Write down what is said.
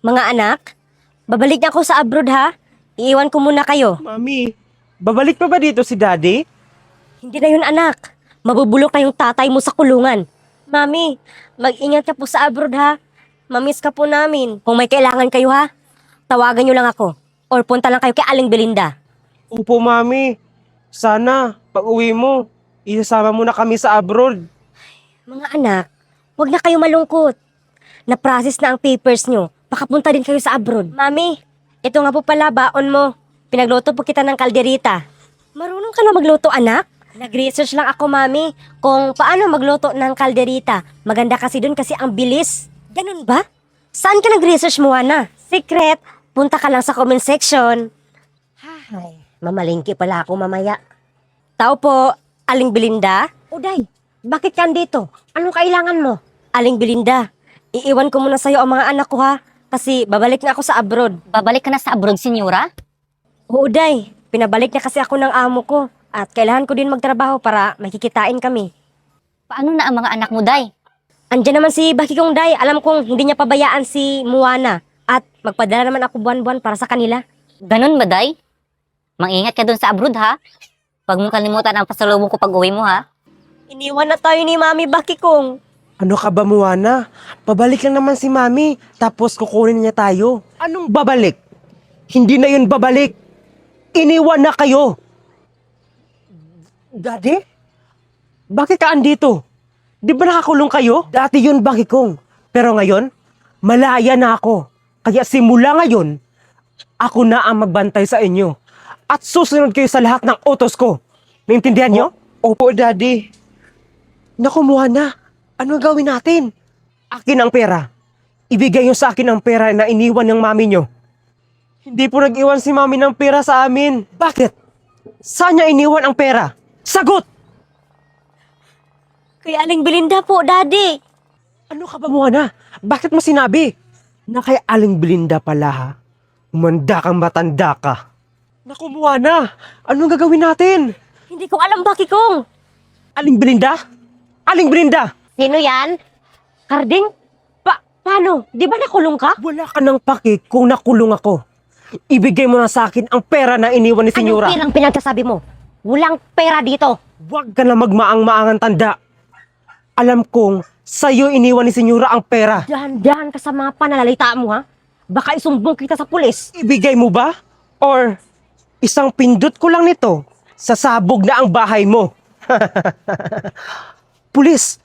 Mga anak, babalik na ako sa abroad ha. Iiwan ko muna kayo. Mami, babalik pa ba dito si Daddy? Hindi na yun anak. Mabubulok na yung tatay mo sa kulungan. Mami, mag-ingat ka po sa abroad ha. Mamiss ka po namin. Kung may kailangan kayo ha, tawagan nyo lang ako. Or punta lang kayo kay Aling Belinda. Opo, Mami. Sana, pag uwi mo, isasama mo na kami sa abroad. Mga anak, huwag na kayo malungkot. Na-process na ang papers nyo. Baka punta din kayo sa abroad. Mami, ito nga po pala baon mo. Pinagluto po kita ng kalderita. Marunong ka na magluto, anak? Nag-research lang ako, Mami, kung paano magluto ng kalderita. Maganda kasi dun kasi ang bilis. Ganun ba? Saan ka nag-research mo, Ana? Secret, punta ka lang sa comment section. Ay, mamalingki pala ako mamaya. Tao po, Aling Belinda? Uday, bakit ka andito? Anong kailangan mo? Aling Belinda, iiwan ko muna sa'yo ang mga anak ko ha. Kasi babalik na ako sa abroad. Babalik ka na sa abroad, senyora? Oo, Uday, pinabalik na kasi ako ng amo ko. At kailangan ko din magtrabaho para makikitain kami. Paano na ang mga anak mo, day? Andiyan naman si Baki kong Day. Alam kong hindi niya pabayaan si Moana. At magpadala naman ako buwan-buwan para sa kanila. Ganun ba, day? Mangingat ka dun sa abroad, ha? Huwag mong kalimutan ang pasalubong ko pag uwi mo, ha? Iniwan na tayo ni Mami Baki kong. Ano ka ba, Moana? Pabalik lang naman si Mami, tapos kukunin niya tayo. Anong babalik? Hindi na yun babalik. Iniwan na kayo. Daddy? Bakit ka andito? Di ba nakakulong kayo? Dati yun, Baki Kong. Pero ngayon, malaya na ako. Kaya simula ngayon, ako na ang magbantay sa inyo. At susunod kayo sa lahat ng utos ko. Naintindihan nyo? Opo, Daddy. Naku, Moana. Ano gawin natin? Akin ang pera. Ibigay nyo sa akin ang pera na iniwan ng mami nyo. Hindi po nag-iwan si mami ng pera sa amin. Bakit? Saan niya iniwan ang pera? Sagot! Kay Aling Belinda po, Daddy. Ano ka ba, Moana? Bakit mo sinabi? Na kay Aling Belinda pala, ha? Umanda kang matanda ka. Naku, Moana! Anong gagawin natin? Hindi ko alam, Baki kong. Aling Belinda? Aling Belinda! Sino yan? Karding? Paano? Di ba nakulong ka? Wala ka ng paki kung nakulong ako. Ibigay mo na sa akin ang pera na iniwan ni Senyora. Anong pirang pinagsasabi mo? Walang pera dito. Huwag ka na magmaang-maangang tanda. Alam kong sa'yo iniwan ni Senyora ang pera. Dahan-dahan ka sa mga pananalita mo, ha? Baka isumbong kita sa pulis. Ibigay mo ba? Or isang pindot ko lang nito, sasabog na ang bahay mo. Pulis!